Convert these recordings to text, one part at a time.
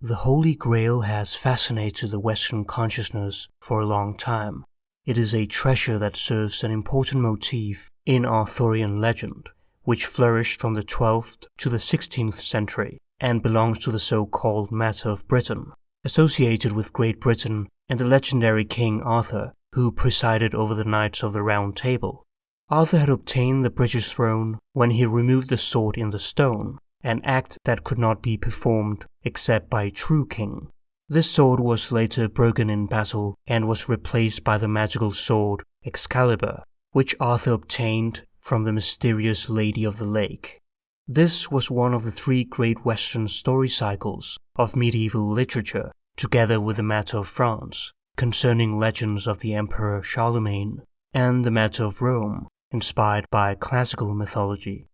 The Holy Grail has fascinated the Western consciousness for a long time. It is a treasure that serves an important motif in Arthurian legend, which flourished from the 12th to the 16th century and belongs to the so-called Matter of Britain, associated with Great Britain and the legendary King Arthur, who presided over the Knights of the Round Table. Arthur had obtained the British throne when he removed the sword in the stone, an act that could not be performed except by a true king. This sword was later broken in battle and was replaced by the magical sword Excalibur, which Arthur obtained from the mysterious Lady of the Lake. This was one of the three great Western story cycles of medieval literature, together with the Matter of France, concerning legends of the Emperor Charlemagne, and the Matter of Rome, inspired by classical mythology.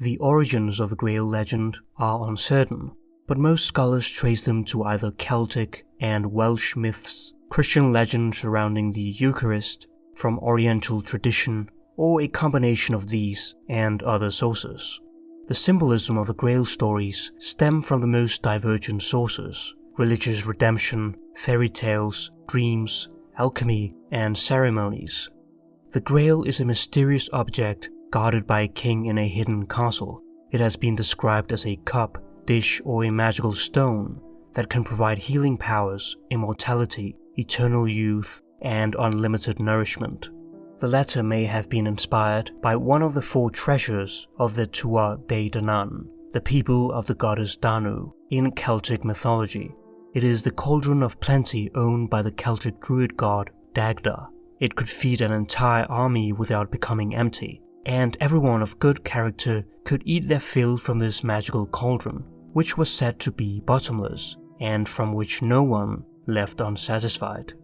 The origins of the Grail legend are uncertain, but most scholars trace them to either Celtic and Welsh myths, Christian legends surrounding the Eucharist from Oriental tradition, or a combination of these and other sources. The symbolism of the Grail stories stem from the most divergent sources: religious redemption, fairy tales, dreams, alchemy, and ceremonies. The Grail is a mysterious object guarded by a king in a hidden castle. It has been described as a cup, dish, or a magical stone that can provide healing powers, immortality, eternal youth, and unlimited nourishment. The latter may have been inspired by one of the four treasures of the Tuatha Dé Danann, the people of the goddess Danu, in Celtic mythology. It is the cauldron of plenty owned by the Celtic druid god Dagda. It could feed an entire army without becoming empty, and everyone of good character could eat their fill from this magical cauldron, which was said to be bottomless, and from which no one left unsatisfied.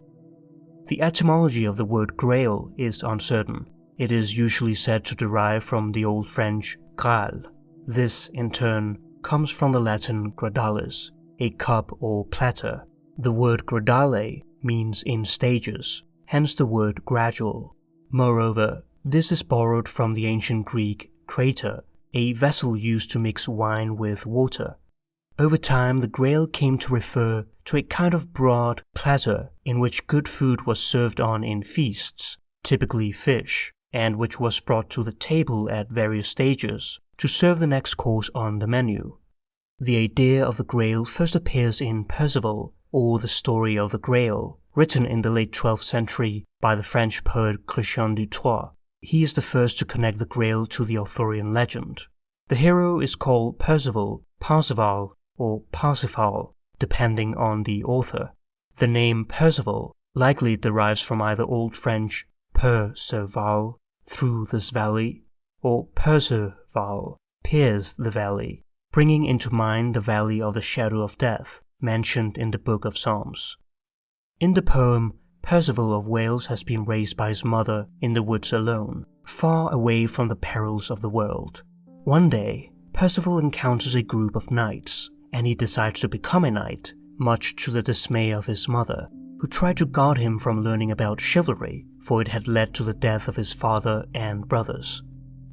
The etymology of the word Grail is uncertain. It is usually said to derive from the Old French Graal. This, in turn, comes from the Latin gradalis, a cup or platter. The word gradale means in stages, hence the word gradual. Moreover, this is borrowed from the ancient Greek crater, a vessel used to mix wine with water. Over time, the Grail came to refer to a kind of broad platter in which good food was served on in feasts, typically fish, and which was brought to the table at various stages to serve the next course on the menu. The idea of the Grail first appears in Perceval, or the Story of the Grail, written in the late 12th century by the French poet Christian du Troy. He is the first to connect the Grail to the Arthurian legend. The hero is called Perceval, Parzival, or Parsifal, depending on the author. The name Perceval likely derives from either Old French per-se-val, through this valley, or Perceval, pierce the valley, bringing into mind the valley of the shadow of death, mentioned in the Book of Psalms. In the poem, Perceval of Wales has been raised by his mother in the woods alone, far away from the perils of the world. One day, Perceval encounters a group of knights, and he decides to become a knight, much to the dismay of his mother, who tried to guard him from learning about chivalry, for it had led to the death of his father and brothers.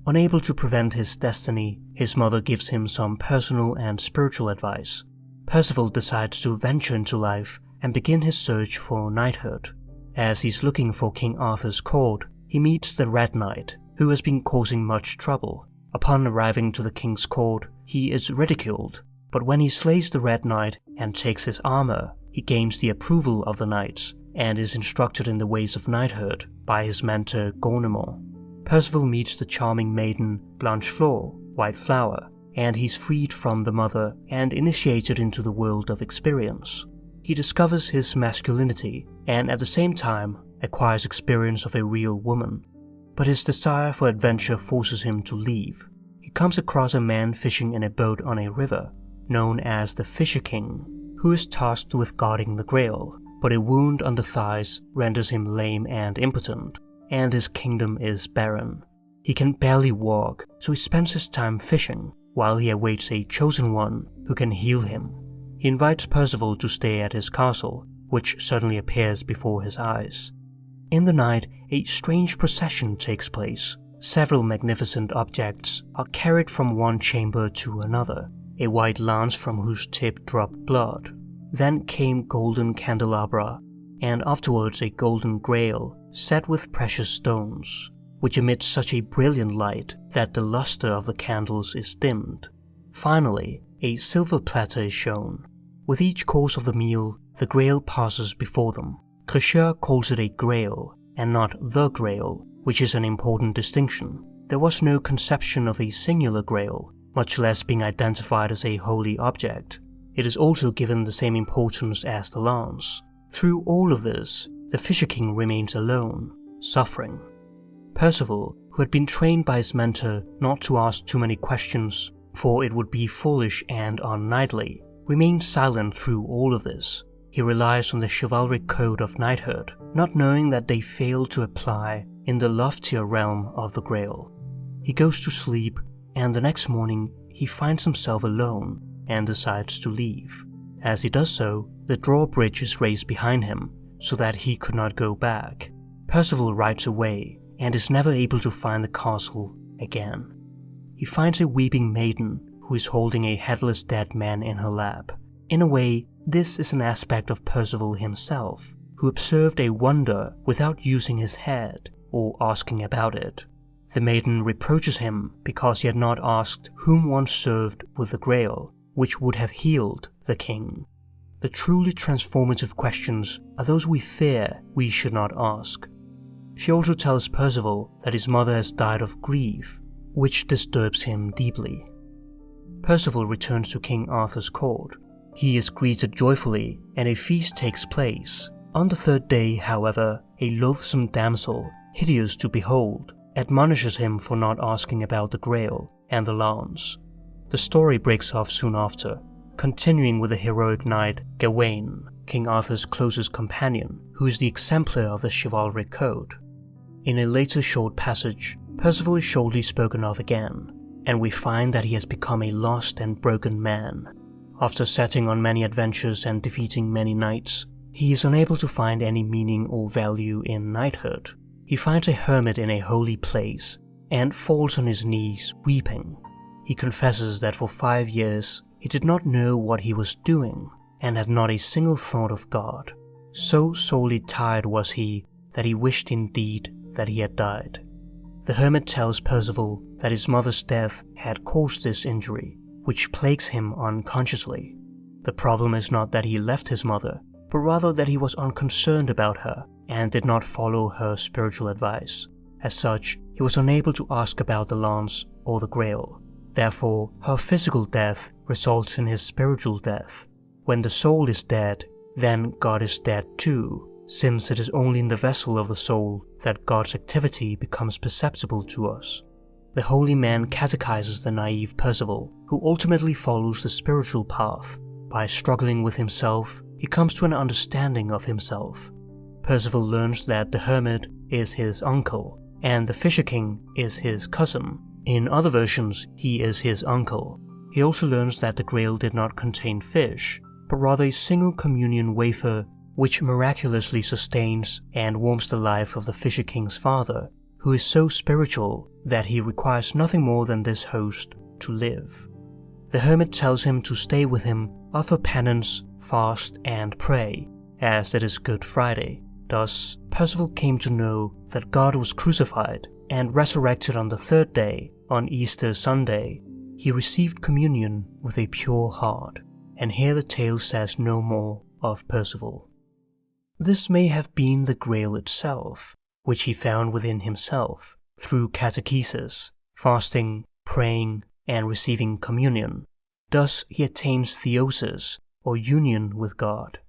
Unable to prevent his destiny, his mother gives him some personal and spiritual advice. Perceval decides to venture into life and begin his search for knighthood. As he's looking for King Arthur's court, he meets the Red Knight, who has been causing much trouble. Upon arriving to the king's court, he is ridiculed, but when he slays the Red Knight and takes his armor, he gains the approval of the knights and is instructed in the ways of knighthood by his mentor Gornemont. Perceval meets the charming maiden Blanchefleur, White Flower, and he's freed from the mother and initiated into the world of experience. He discovers his masculinity and at the same time acquires experience of a real woman. But his desire for adventure forces him to leave. He comes across a man fishing in a boat on a river, known as the Fisher King, who is tasked with guarding the Grail, but a wound on the thighs renders him lame and impotent, and his kingdom is barren. He can barely walk, so he spends his time fishing, while he awaits a chosen one who can heal him. He invites Perceval to stay at his castle, which suddenly appears before his eyes. In the night, a strange procession takes place. Several magnificent objects are carried from one chamber to another. a white lance from whose tip dropped blood. Then came golden candelabra, and afterwards a golden grail set with precious stones, which emit such a brilliant light that the luster of the candles is dimmed. Finally, a silver platter is shown. With each course of the meal, the grail passes before them. Crécheur calls it a grail, and not the grail, which is an important distinction. There was no conception of a singular grail, much less being identified as a holy object. It is also given the same importance as the lance. Through all of this, the Fisher King remains alone, suffering. Percival, who had been trained by his mentor not to ask too many questions, for it would be foolish and unknightly, remains silent through all of this. He relies on the chivalric code of knighthood, not knowing that they fail to apply in the loftier realm of the Grail. He goes to sleep, and the next morning he finds himself alone and decides to leave. As he does so, the drawbridge is raised behind him so that he could not go back. Percival rides away and is never able to find the castle again. He finds a weeping maiden who is holding a headless dead man in her lap. In a way, this is an aspect of Percival himself, who observed a wonder without using his head or asking about it. The maiden reproaches him because he had not asked whom one served with the Grail, which would have healed the king. The truly transformative questions are those we fear we should not ask. She also tells Percival that his mother has died of grief, which disturbs him deeply. Percival returns to King Arthur's court. He is greeted joyfully, and a feast takes place. On the third day, however, a loathsome damsel, hideous to behold, admonishes him for not asking about the Grail and the lance. The story breaks off soon after, continuing with the heroic knight Gawain, King Arthur's closest companion, who is the exemplar of the chivalric code. In a later short passage, Percival is shortly spoken of again, and we find that he has become a lost and broken man. After setting on many adventures and defeating many knights, he is unable to find any meaning or value in knighthood. He finds a hermit in a holy place and falls on his knees weeping. He confesses that for 5 years he did not know what he was doing and had not a single thought of God. So sorely tired was he that he wished indeed that he had died. The hermit tells Percival that his mother's death had caused this injury, which plagues him unconsciously. The problem is not that he left his mother, but rather that he was unconcerned about her and did not follow her spiritual advice. As such, he was unable to ask about the lance or the Grail. Therefore, her physical death results in his spiritual death. When the soul is dead, then God is dead too, since it is only in the vessel of the soul that God's activity becomes perceptible to us. The holy man catechizes the naive Percival, who ultimately follows the spiritual path. By struggling with himself, he comes to an understanding of himself. Percival learns that the hermit is his uncle, and the Fisher King is his cousin. In other versions, he is his uncle. He also learns that the Grail did not contain fish, but rather a single communion wafer which miraculously sustains and warms the life of the Fisher King's father, who is so spiritual that he requires nothing more than this host to live. The hermit tells him to stay with him, offer penance, fast, and pray, as it is Good Friday. Thus, Percival came to know that God was crucified and resurrected on the third day, on Easter Sunday. He received communion with a pure heart, and here the tale says no more of Percival. This may have been the Grail itself, which he found within himself through catechesis, fasting, praying, and receiving communion. Thus he attains theosis, or union with God.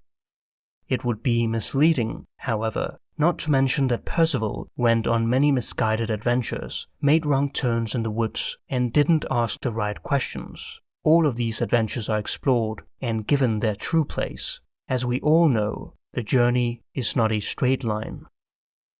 It would be misleading, however, not to mention that Percival went on many misguided adventures, made wrong turns in the woods, and didn't ask the right questions. All of these adventures are explored and given their true place. As we all know, the journey is not a straight line.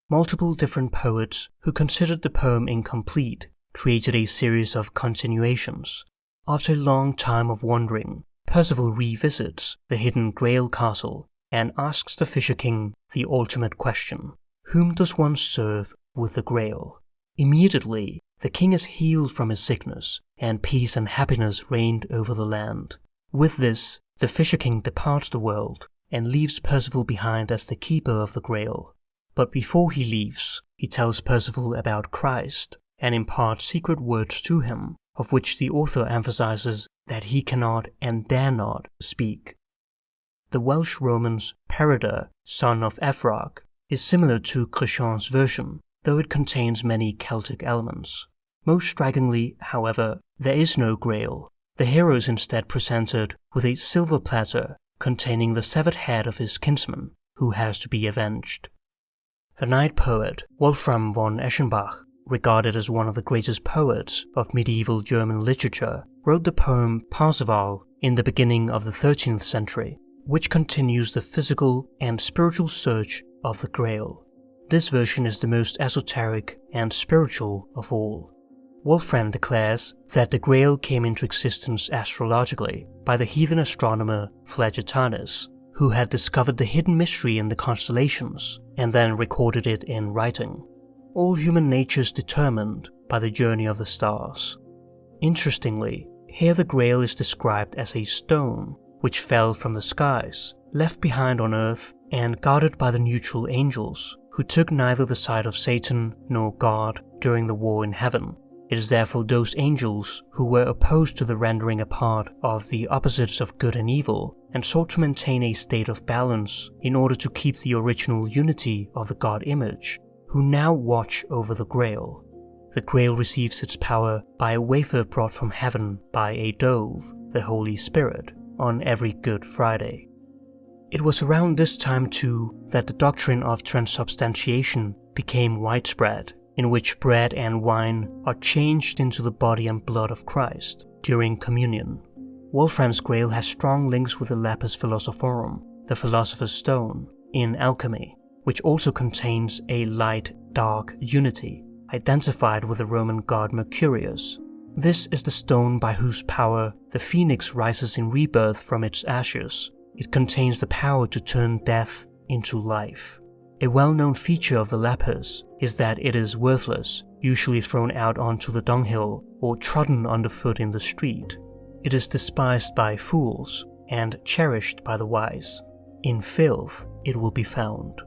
Multiple different poets who considered the poem incomplete created a series of continuations. After a long time of wandering, Percival revisits the hidden Grail castle and asks the Fisher King the ultimate question: whom does one serve with the Grail? Immediately, the king is healed from his sickness, and peace and happiness reigned over the land. With this, the Fisher King departs the world and leaves Percival behind as the keeper of the Grail. But before he leaves, he tells Percival about Christ and imparts secret words to him, of which the author emphasizes that he cannot and dare not speak. The Welsh Roman's Peredur, son of Efrog, is similar to Cruchon's version, though it contains many Celtic elements. Most strikingly, however, there is no Grail. The hero is instead presented with a silver platter containing the severed head of his kinsman, who has to be avenged. The knight poet Wolfram von Eschenbach, regarded as one of the greatest poets of medieval German literature, wrote the poem Parzival in the beginning of the 13th century, which continues the physical and spiritual search of the Grail. This version is the most esoteric and spiritual of all. Wolfram declares that the Grail came into existence astrologically by the heathen astronomer Flagetanus, who had discovered the hidden mystery in the constellations and then recorded it in writing. All human nature is determined by the journey of the stars. Interestingly, here the Grail is described as a stone which fell from the skies, left behind on earth, and guarded by the neutral angels, who took neither the side of Satan nor God during the war in heaven. It is therefore those angels who were opposed to the rendering apart of the opposites of good and evil, and sought to maintain a state of balance in order to keep the original unity of the God image, who now watch over the Grail. The Grail receives its power by a wafer brought from heaven by a dove, the Holy Spirit, on every Good Friday. It was around this time too that the doctrine of transubstantiation became widespread, in which bread and wine are changed into the body and blood of Christ during communion. Wolfram's Grail has strong links with the Lapis Philosophorum, the Philosopher's Stone, in alchemy, which also contains a light-dark unity, identified with the Roman god Mercurius. This is the stone by whose power the phoenix rises in rebirth from its ashes. It contains the power to turn death into life. A well-known feature of the lapis is that it is worthless, usually thrown out onto the dunghill or trodden underfoot in the street. It is despised by fools and cherished by the wise. In filth it will be found.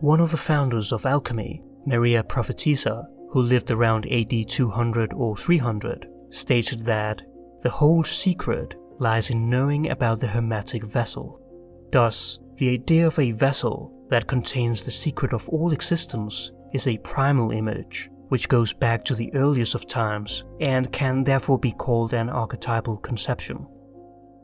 One of the founders of alchemy, Maria Prophetessa, who lived around AD 200 or 300, stated that the whole secret lies in knowing about the hermetic vessel. Thus, the idea of a vessel that contains the secret of all existence is a primal image, which goes back to the earliest of times and can therefore be called an archetypal conception.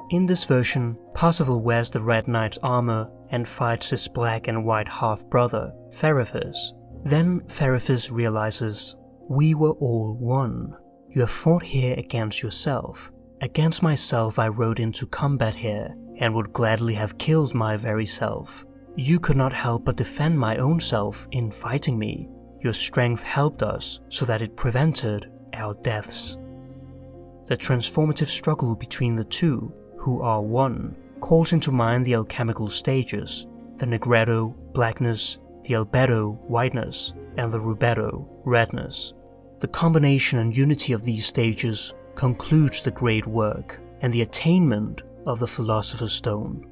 In this version, Parzival wears the Red Knight's armor and fights his black and white half-brother, Feriphas. Then Feriphas realizes, "We were all one. You have fought here against yourself. Against myself I rode into combat here, and would gladly have killed my very self. You could not help but defend my own self in fighting me. Your strength helped us so that it prevented our deaths." The transformative struggle between the two, who are one, calls into mind the alchemical stages, the Negretto, blackness, the Albedo, whiteness, and the Rubetto, redness. The combination and unity of these stages concludes the great work and the attainment of the Philosopher's Stone.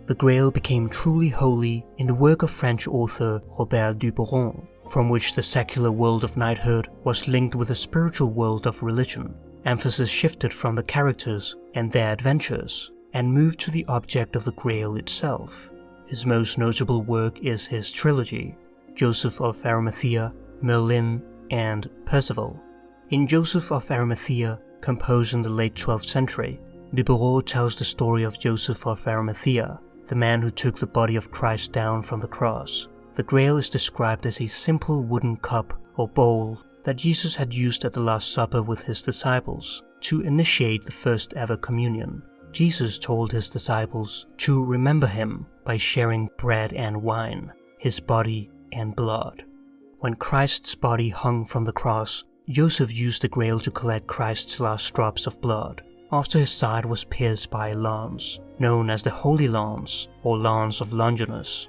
The Grail became truly holy in the work of French author Robert Duperon, from which the secular world of knighthood was linked with the spiritual world of religion. Emphasis shifted from the characters and their adventures and moved to the object of the Grail itself. His most notable work is his trilogy, Joseph of Arimathea, Merlin, and Percival. In Joseph of Arimathea, composed in the late 12th century, Duperon tells the story of Joseph of Arimathea, the man who took the body of Christ down from the cross. The Grail is described as a simple wooden cup or bowl that Jesus had used at the Last Supper with his disciples to initiate the first ever communion. Jesus told his disciples to remember him by sharing bread and wine, his body and blood. When Christ's body hung from the cross, Joseph used the Grail to collect Christ's last drops of blood, after his side was pierced by a lance, known as the Holy Lance or Lance of Longinus.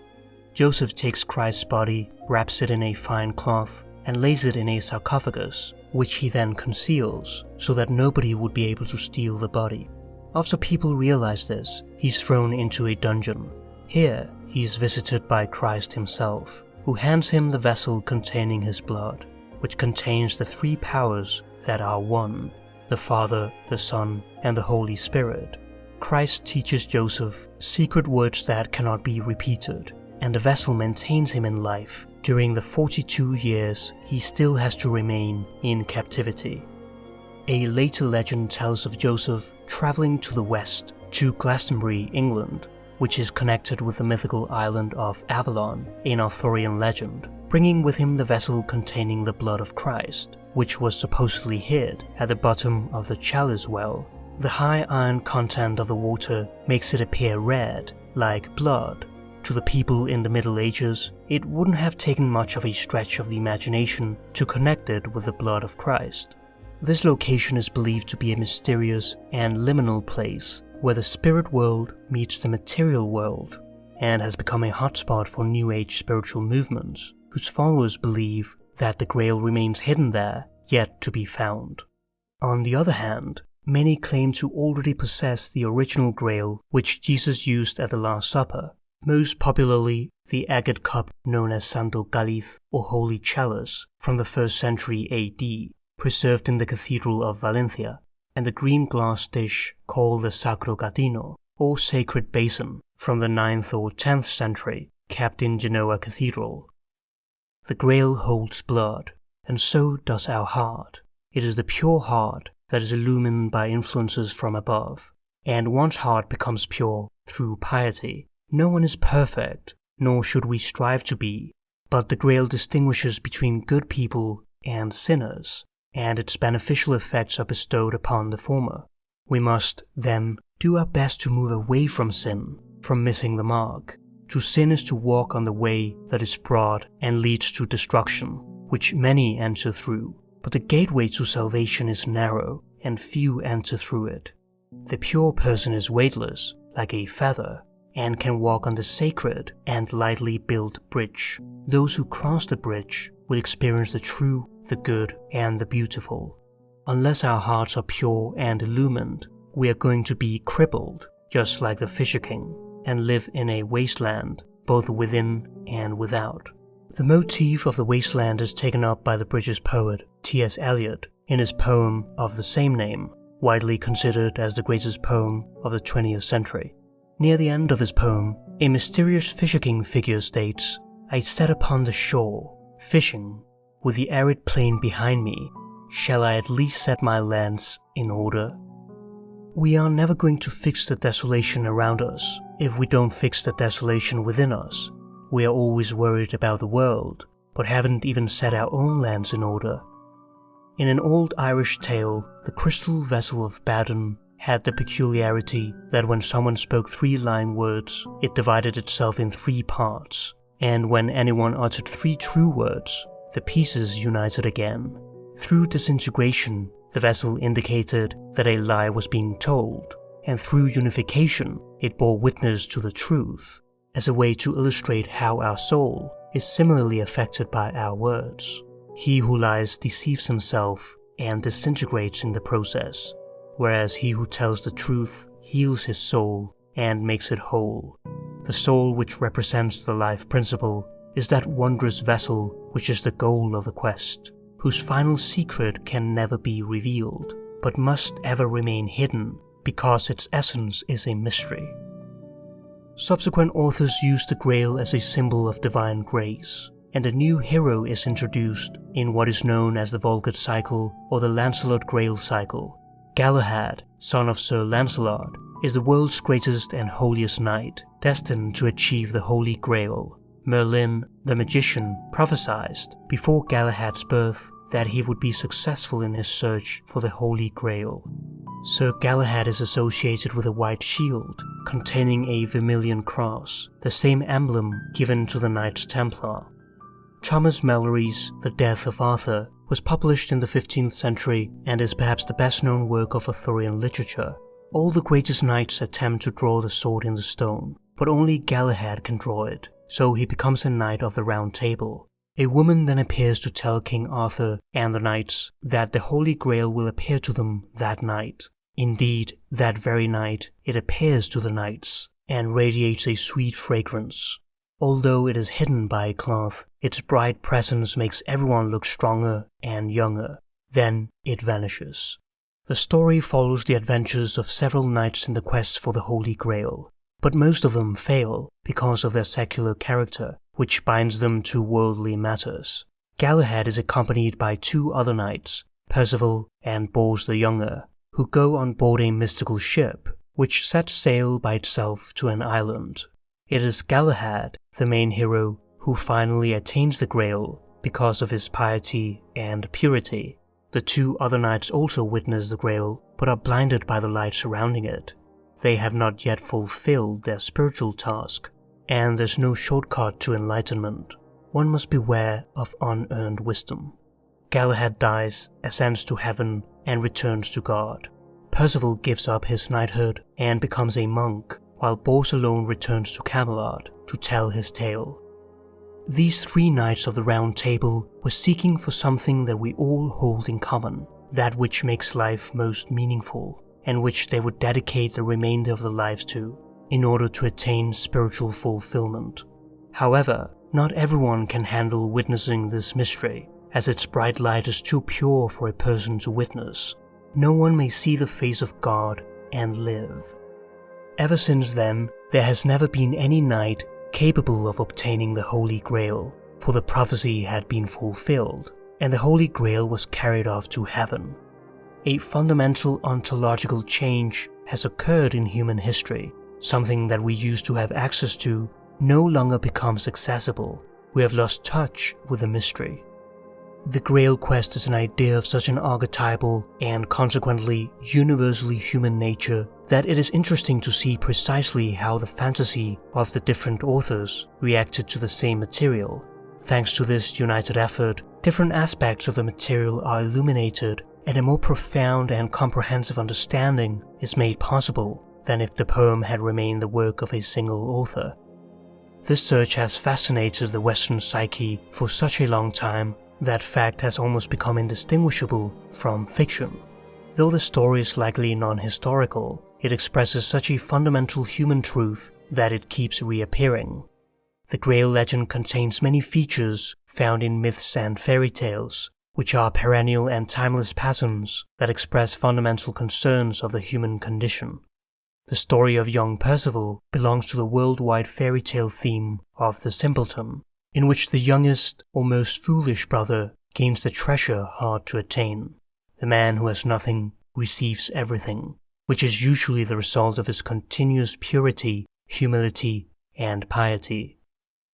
Joseph takes Christ's body, wraps it in a fine cloth, and lays it in a sarcophagus, which he then conceals so that nobody would be able to steal the body. After people realize this, he's thrown into a dungeon. Here, he is visited by Christ himself, who hands him the vessel containing his blood, which contains the three powers that are one: the Father, the Son, and the Holy Spirit. Christ teaches Joseph secret words that cannot be repeated, and the vessel maintains him in life during the 42 years he still has to remain in captivity. A later legend tells of Joseph traveling to the west, to Glastonbury, England, which is connected with the mythical island of Avalon in Arthurian legend, bringing with him the vessel containing the blood of Christ, which was supposedly hid at the bottom of the chalice well. The high iron content of the water makes it appear red, like blood. To the people in the Middle Ages, it wouldn't have taken much of a stretch of the imagination to connect it with the blood of Christ. This location is believed to be a mysterious and liminal place where the spirit world meets the material world, and has become a hotspot for New Age spiritual movements, whose followers believe that the Grail remains hidden there, yet to be found. On the other hand, many claim to already possess the original Grail which Jesus used at the Last Supper, most popularly the agate cup known as Santo Cáliz or Holy Chalice from the 1st century AD, preserved in the Cathedral of Valencia, and the green glass dish called the Sacro Catino, or Sacred Basin, from the 9th or 10th century, kept in Genoa Cathedral. The Grail holds blood, and so does our heart. It is the pure heart that is illumined by influences from above, and one's heart becomes pure through piety. No one is perfect, nor should we strive to be, but the Grail distinguishes between good people and sinners, and its beneficial effects are bestowed upon the former. We must, then, do our best to move away from sin, from missing the mark. To sin is to walk on the way that is broad and leads to destruction, which many enter through, but the gateway to salvation is narrow, and few enter through it. The pure person is weightless, like a feather, and can walk on the sacred and lightly built bridge. Those who cross the bridge will experience the true, the good, and the beautiful. Unless our hearts are pure and illumined, we are going to be crippled, just like the Fisher King, and live in a wasteland, both within and without. The motif of the wasteland is taken up by the British poet T.S. Eliot in his poem of the same name, widely considered as the greatest poem of the 20th century. Near the end of his poem, a mysterious Fisher King figure states, "I sat upon the shore, fishing, with the arid plain behind me. Shall I at least set my lance in order?" We are never going to fix the desolation around us if we don't fix the desolation within us. We are always worried about the world, but haven't even set our own lance in order. In an old Irish tale, the crystal vessel of Badon had the peculiarity that when someone spoke 3 lying words, it divided itself in 3 parts, and when anyone uttered 3 true words, the pieces united again. Through disintegration, the vessel indicated that a lie was being told, and through unification, it bore witness to the truth, as a way to illustrate how our soul is similarly affected by our words. He who lies deceives himself and disintegrates in the process, whereas he who tells the truth heals his soul and makes it whole. The soul, which represents the life principle, is that wondrous vessel which is the goal of the quest, whose final secret can never be revealed, but must ever remain hidden because its essence is a mystery. Subsequent authors use the Grail as a symbol of divine grace, and a new hero is introduced in what is known as the Vulgate cycle or the Lancelot Grail cycle. Galahad, son of Sir Lancelot, is the world's greatest and holiest knight, destined to achieve the Holy Grail. Merlin, the magician, prophesied before Galahad's birth that he would be successful in his search for the Holy Grail. Sir Galahad is associated with a white shield containing a vermilion cross, the same emblem given to the Knights Templar. Thomas Malory's The Death of Arthur was published in the 15th century and is perhaps the best known work of Arthurian literature. All the greatest knights attempt to draw the sword in the stone, but only Galahad can draw it, so he becomes a Knight of the Round Table. A woman then appears to tell King Arthur and the knights that the Holy Grail will appear to them that night. Indeed, that very night it appears to the knights and radiates a sweet fragrance. Although it is hidden by a cloth, its bright presence makes everyone look stronger and younger. Then it vanishes. The story follows the adventures of several knights in the quest for the Holy Grail, but most of them fail because of their secular character, which binds them to worldly matters. Galahad is accompanied by two other knights, Percival and Bors the Younger, who go on board a mystical ship, which sets sail by itself to an island. It is Galahad, the main hero, who finally attains the Grail because of his piety and purity. The two other knights also witness the Grail, but are blinded by the light surrounding it. They have not yet fulfilled their spiritual task, and there's no shortcut to enlightenment. One must beware of unearned wisdom. Galahad dies, ascends to heaven, and returns to God. Percival gives up his knighthood and becomes a monk, while Bors alone returns to Camelot to tell his tale. These three knights of the Round Table were seeking for something that we all hold in common, that which makes life most meaningful, and which they would dedicate the remainder of their lives to, in order to attain spiritual fulfillment. However, not everyone can handle witnessing this mystery, as its bright light is too pure for a person to witness. No one may see the face of God and live. Ever since then, there has never been any knight capable of obtaining the Holy Grail, for the prophecy had been fulfilled, and the Holy Grail was carried off to heaven. A fundamental ontological change has occurred in human history. Something that we used to have access to no longer becomes accessible. We have lost touch with the mystery. The Grail quest is an idea of such an archetypal and consequently universally human nature that it is interesting to see precisely how the fantasy of the different authors reacted to the same material. Thanks to this united effort, different aspects of the material are illuminated, and a more profound and comprehensive understanding is made possible than if the poem had remained the work of a single author. This search has fascinated the Western psyche for such a long time that fact has almost become indistinguishable from fiction. Though the story is likely non-historical, it expresses such a fundamental human truth that it keeps reappearing. The Grail legend contains many features found in myths and fairy tales, which are perennial and timeless patterns that express fundamental concerns of the human condition. The story of young Percival belongs to the worldwide fairy tale theme of the simpleton, in which the youngest or most foolish brother gains the treasure hard to attain. The man who has nothing receives everything, which is usually the result of his continuous purity, humility, and piety.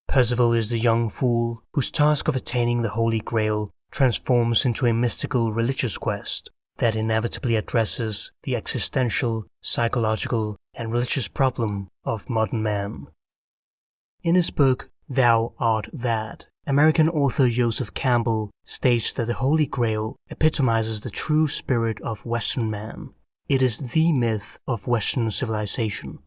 Percival is the young fool whose task of attaining the Holy Grail transforms into a mystical religious quest that inevitably addresses the existential, psychological, and religious problem of modern man. In his book, Thou Art That, American author Joseph Campbell states that the Holy Grail epitomizes the true spirit of Western man. It is the myth of Western civilization.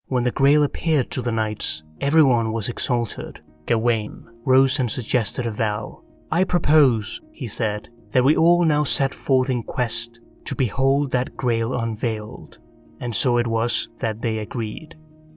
When the Grail appeared to the knights, everyone was exalted. Gawain rose and suggested a vow. "I propose," he said, "that we all now set forth in quest to behold that Grail unveiled." And so it was that they agreed.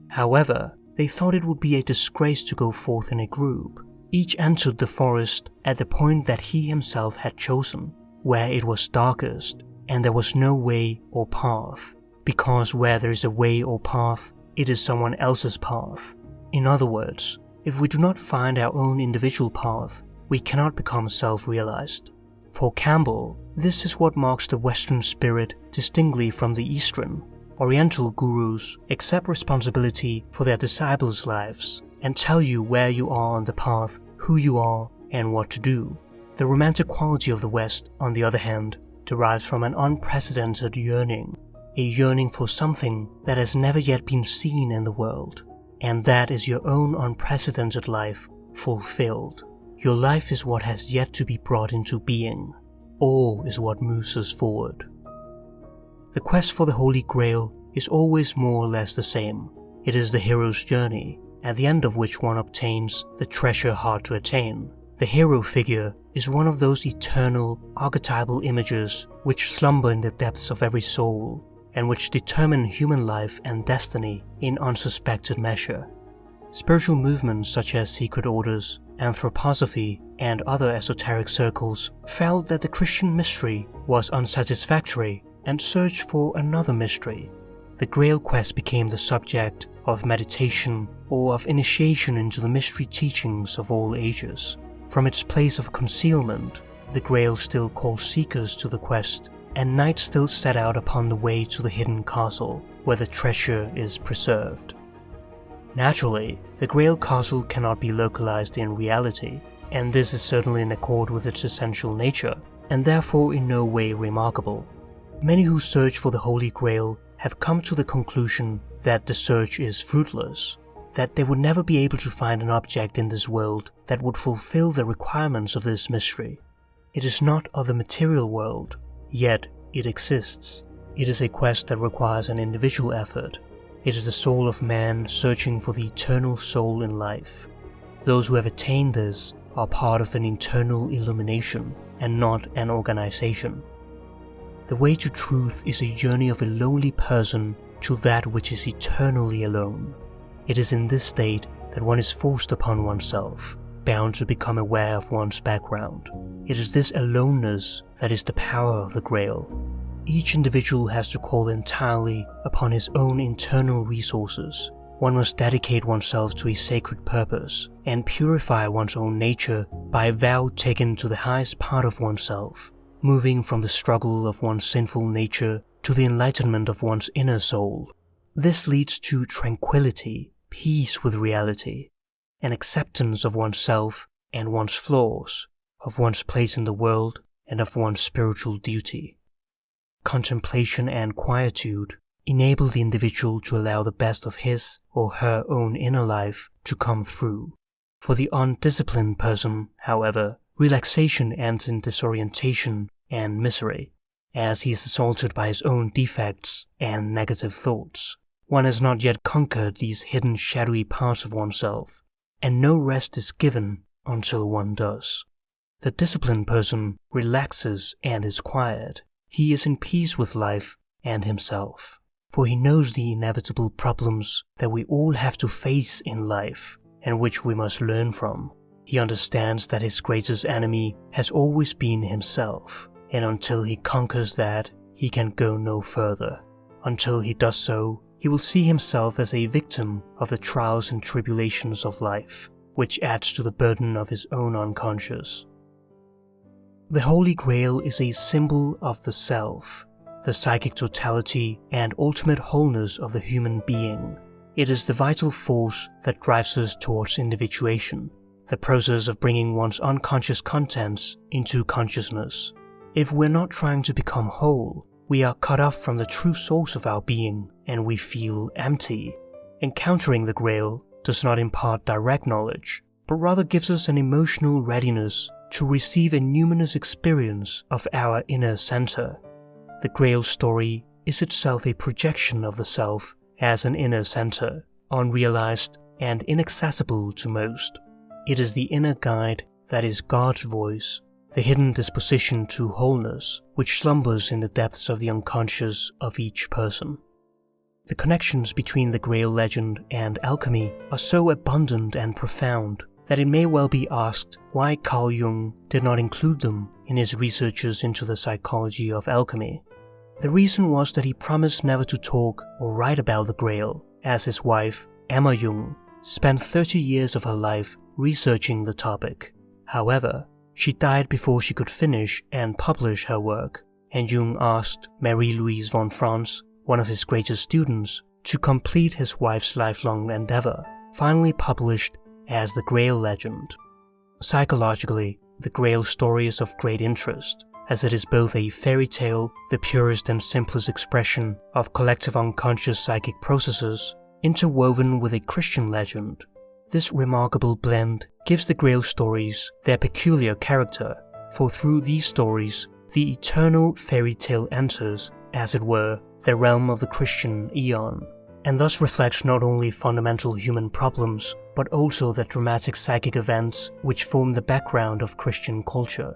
However, they thought it would be a disgrace to go forth in a group. Each entered the forest at the point that he himself had chosen, where it was darkest, and there was no way or path, because where there is a way or path, it is someone else's path. In other words, if we do not find our own individual path, we cannot become self-realized. For Campbell, this is what marks the Western spirit distinctly from the Eastern. Oriental gurus accept responsibility for their disciples' lives and tell you where you are on the path, who you are, and what to do. The romantic quality of the West, on the other hand, derives from an unprecedented yearning, a yearning for something that has never yet been seen in the world, and that is your own unprecedented life fulfilled. Your life is what has yet to be brought into being. Awe is what moves us forward. The quest for the Holy Grail is always more or less the same. It is the hero's journey, at the end of which one obtains the treasure hard to attain. The hero figure is one of those eternal, archetypal images which slumber in the depths of every soul and which determine human life and destiny in unsuspected measure. Spiritual movements such as secret orders, anthroposophy, and other esoteric circles felt that the Christian mystery was unsatisfactory and searched for another mystery. The Grail quest became the subject of meditation or of initiation into the mystery teachings of all ages. From its place of concealment, the Grail still calls seekers to the quest, and knights still set out upon the way to the hidden castle, where the treasure is preserved. Naturally, the Grail castle cannot be localized in reality, and this is certainly in accord with its essential nature, and therefore in no way remarkable. Many who search for the Holy Grail have come to the conclusion that the search is fruitless, that they would never be able to find an object in this world that would fulfill the requirements of this mystery. It is not of the material world, yet it exists. It is a quest that requires an individual effort. It is the soul of man searching for the eternal soul in life. Those who have attained this are part of an internal illumination and not an organization. The way to truth is a journey of a lonely person to that which is eternally alone. It is in this state that one is forced upon oneself, bound to become aware of one's background. It is this aloneness that is the power of the Grail. Each individual has to call entirely upon his own internal resources. One must dedicate oneself to a sacred purpose and purify one's own nature by a vow taken to the highest part of oneself, moving from the struggle of one's sinful nature to the enlightenment of one's inner soul. This leads to tranquility, peace with reality, an acceptance of oneself and one's flaws, of one's place in the world and of one's spiritual duty. Contemplation and quietude enable the individual to allow the best of his or her own inner life to come through. For the undisciplined person, however, relaxation ends in disorientation and misery, as he is assaulted by his own defects and negative thoughts. One has not yet conquered these hidden shadowy parts of oneself, and no rest is given until one does. The disciplined person relaxes and is quiet. He is in peace with life and himself, for he knows the inevitable problems that we all have to face in life and which we must learn from. He understands that his greatest enemy has always been himself, and until he conquers that, he can go no further. Until he does so, he will see himself as a victim of the trials and tribulations of life, which adds to the burden of his own unconscious. The Holy Grail is a symbol of the self, the psychic totality and ultimate wholeness of the human being. It is the vital force that drives us towards individuation, the process of bringing one's unconscious contents into consciousness. If we're not trying to become whole, we are cut off from the true source of our being and we feel empty. Encountering the Grail does not impart direct knowledge, but rather gives us an emotional readiness to receive a numinous experience of our inner center. The Grail story is itself a projection of the self as an inner center, unrealized and inaccessible to most. It is the inner guide that is God's voice, the hidden disposition to wholeness which slumbers in the depths of the unconscious of each person. The connections between the Grail legend and alchemy are so abundant and profound that it may well be asked why Carl Jung did not include them in his researches into the psychology of alchemy. The reason was that he promised never to talk or write about the Grail, as his wife, Emma Jung, spent 30 years of her life researching the topic. However, she died before she could finish and publish her work, and Jung asked Marie-Louise von Franz, one of his greatest students, to complete his wife's lifelong endeavor, finally published as the Grail legend. Psychologically, the Grail story is of great interest, as it is both a fairy tale, the purest and simplest expression of collective unconscious psychic processes, interwoven with a Christian legend. This remarkable blend gives the Grail stories their peculiar character, for through these stories, the eternal fairy tale enters, as it were, the realm of the Christian eon. and thus reflects not only fundamental human problems, but also the dramatic psychic events which form the background of Christian culture.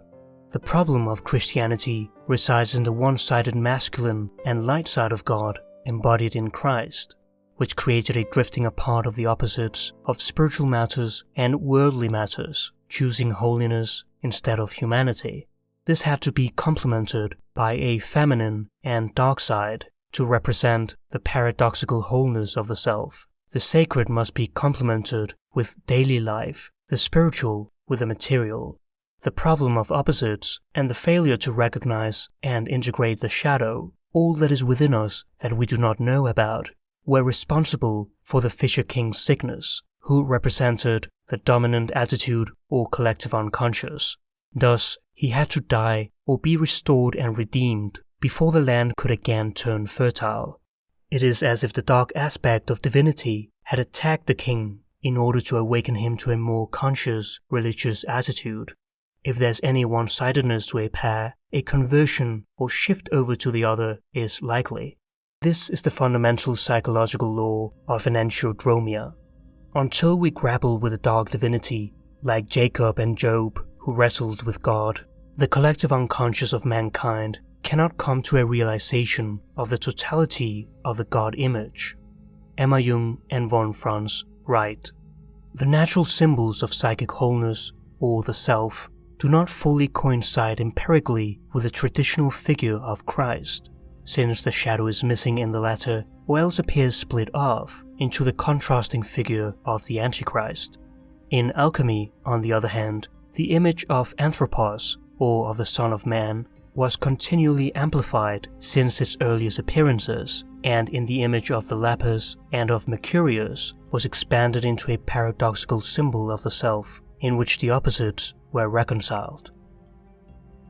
The problem of Christianity resides in the one-sided masculine and light side of God embodied in Christ, which created a drifting apart of the opposites of spiritual matters and worldly matters, choosing holiness instead of humanity. This had to be complemented by a feminine and dark side to represent the paradoxical wholeness of the self. The sacred must be complemented with daily life, the spiritual with the material. The problem of opposites and the failure to recognize and integrate the shadow, all that is within us that we do not know about, were responsible for the Fisher King's sickness, who represented the dominant attitude or collective unconscious. Thus, he had to die or be restored and redeemed before the land could again turn fertile. It is as if the dark aspect of divinity had attacked the king in order to awaken him to a more conscious religious attitude. If there's any one-sidedness to a pair, a conversion or shift over to the other is likely. This is the fundamental psychological law of enantiodromia. Until we grapple with the dark divinity, like Jacob and Job who wrestled with God, the collective unconscious of mankind cannot come to a realization of the totality of the God image. Emma Jung and von Franz write, "The natural symbols of psychic wholeness, or the self, do not fully coincide empirically with the traditional figure of Christ, since the shadow is missing in the latter or else appears split off into the contrasting figure of the Antichrist. In alchemy, on the other hand, the image of Anthropos, or of the Son of Man, was continually amplified since its earliest appearances, and in the image of the Lapis and of Mercurius was expanded into a paradoxical symbol of the self, in which the opposites were reconciled."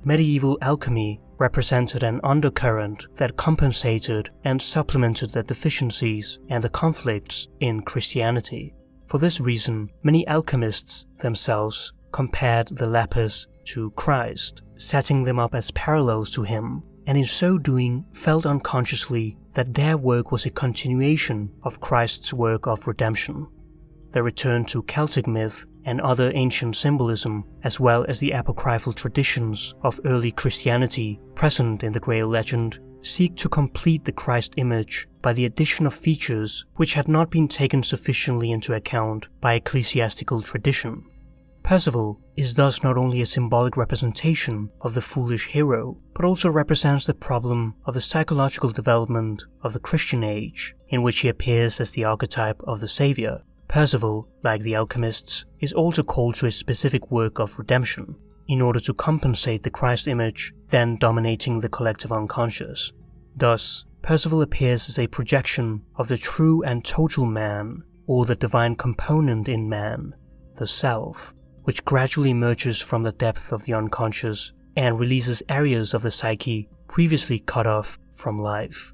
Medieval alchemy represented an undercurrent that compensated and supplemented the deficiencies and the conflicts in Christianity. For this reason, many alchemists themselves compared the lapis to Christ, setting them up as parallels to him, and in so doing felt unconsciously that their work was a continuation of Christ's work of redemption. The return to Celtic myth and other ancient symbolism, as well as the apocryphal traditions of early Christianity present in the Grail legend, seek to complete the Christ image by the addition of features which had not been taken sufficiently into account by ecclesiastical tradition. Percival is thus not only a symbolic representation of the foolish hero, but also represents the problem of the psychological development of the Christian age, in which he appears as the archetype of the Savior. Percival, like the alchemists, is also called to a specific work of redemption, in order to compensate the Christ image then dominating the collective unconscious. Thus, Percival appears as a projection of the true and total man, or the divine component in man, the self, which gradually emerges from the depth of the unconscious and releases areas of the psyche previously cut off from life.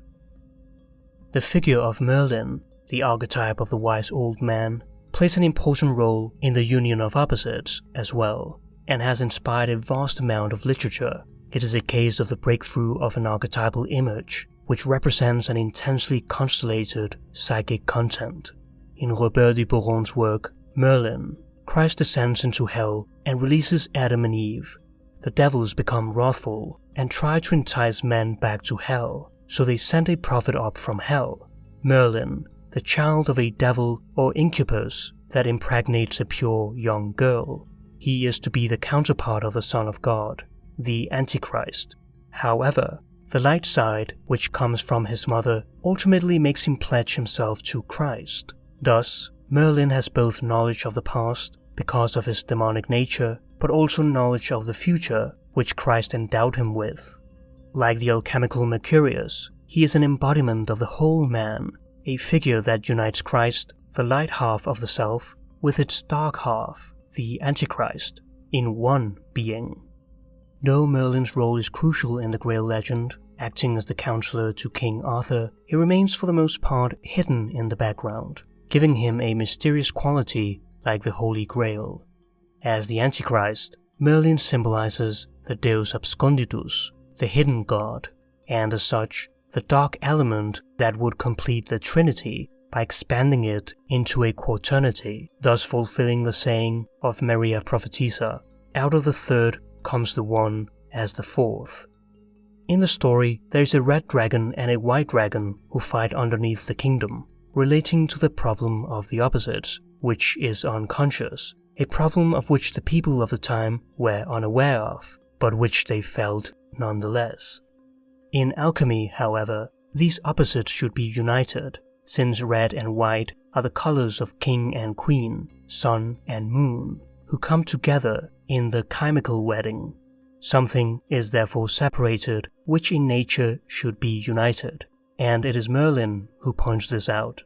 The figure of Merlin, the archetype of the wise old man, plays an important role in the union of opposites as well, and has inspired a vast amount of literature. It is a case of the breakthrough of an archetypal image, which represents an intensely constellated psychic content. In Robert de Boron's work, Merlin, Christ descends into hell and releases Adam and Eve. The devils become wrathful and try to entice men back to hell, so they send a prophet up from hell. Merlin, the child of a devil or incubus that impregnates a pure young girl. He is to be the counterpart of the Son of God, the Antichrist. However, the light side, which comes from his mother, ultimately makes him pledge himself to Christ. Thus, Merlin has both knowledge of the past, because of his demonic nature, but also knowledge of the future, which Christ endowed him with. Like the alchemical Mercurius, he is an embodiment of the whole man, a figure that unites Christ, the light half of the self, with its dark half, the Antichrist, in one being. Though Merlin's role is crucial in the Grail legend, acting as the counselor to King Arthur, he remains for the most part hidden in the background, giving him a mysterious quality like the Holy Grail. As the Antichrist, Merlin symbolizes the Deus Absconditus, the hidden god, and as such, the dark element that would complete the Trinity by expanding it into a quaternity, thus fulfilling the saying of Maria Prophetessa, "Out of the third comes the one as the fourth." In the story, there is a red dragon and a white dragon who fight underneath the kingdom, relating to the problem of the opposites, which is unconscious, a problem of which the people of the time were unaware of, but which they felt nonetheless. In alchemy, however, these opposites should be united, since red and white are the colors of king and queen, sun and moon, who come together in the chemical wedding. Something is therefore separated which in nature should be united, and it is Merlin who points this out.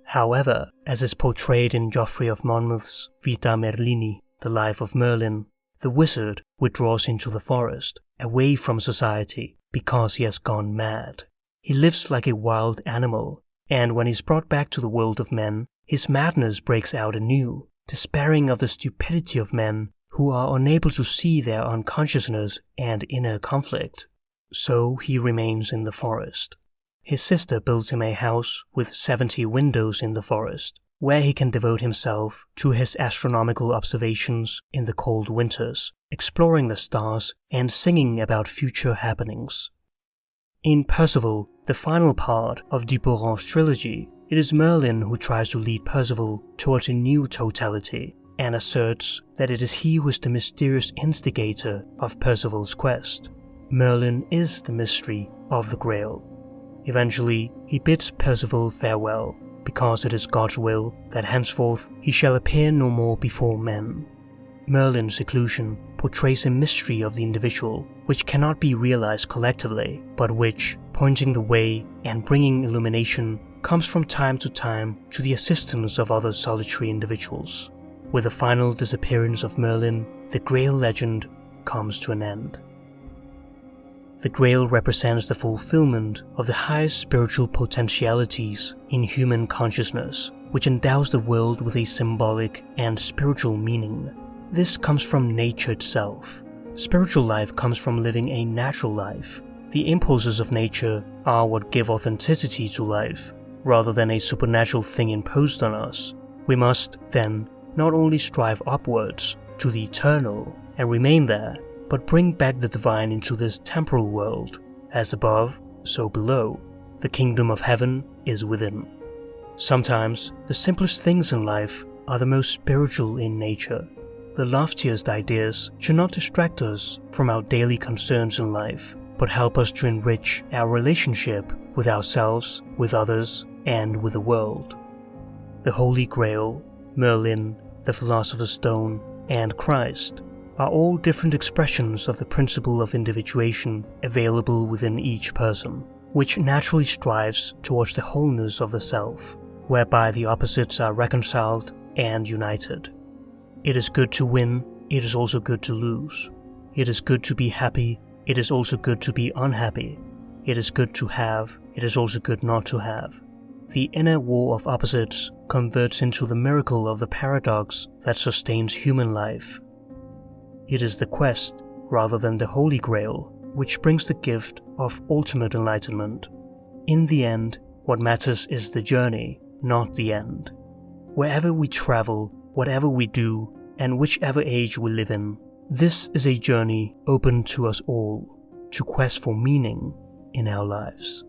However, as is portrayed in Geoffrey of Monmouth's Vita Merlini, The Life of Merlin, the wizard withdraws into the forest, away from society, because he has gone mad. He lives like a wild animal, and when he's brought back to the world of men, his madness breaks out anew, despairing of the stupidity of men who are unable to see their unconsciousness and inner conflict. So he remains in the forest. His sister builds him a house with 70 windows in the forest, where he can devote himself to his astronomical observations in the cold winters, exploring the stars and singing about future happenings. In Percival, the final part of Duperron's trilogy, it is Merlin who tries to lead Percival towards a new totality, and asserts that it is he who is the mysterious instigator of Percival's quest. Merlin is the mystery of the Grail. Eventually, he bids Percival farewell, because it is God's will that henceforth he shall appear no more before men. Merlin's seclusion portrays a mystery of the individual which cannot be realized collectively, but which, pointing the way and bringing illumination, comes from time to time to the assistance of other solitary individuals. With the final disappearance of Merlin, the Grail legend comes to an end. The Grail represents the fulfillment of the highest spiritual potentialities in human consciousness, which endows the world with a symbolic and spiritual meaning. This comes from nature itself. Spiritual life comes from living a natural life. The impulses of nature are what give authenticity to life, rather than a supernatural thing imposed on us. We must, then, not only strive upwards to the eternal and remain there, but bring back the divine into this temporal world. As above, so below. The kingdom of heaven is within. Sometimes, the simplest things in life are the most spiritual in nature. The loftiest ideas should not distract us from our daily concerns in life, but help us to enrich our relationship with ourselves, with others, and with the world. The Holy Grail, Merlin, the Philosopher's Stone, and Christ are all different expressions of the principle of individuation available within each person, which naturally strives towards the wholeness of the self, whereby the opposites are reconciled and united. It is good to win, it is also good to lose. It is good to be happy, it is also good to be unhappy. It is good to have, it is also good not to have. The inner war of opposites converts into the miracle of the paradox that sustains human life. It is the quest, rather than the Holy Grail, which brings the gift of ultimate enlightenment. In the end, what matters is the journey, not the end. Wherever we travel, whatever we do, and whichever age we live in, this is a journey open to us all, to quest for meaning in our lives.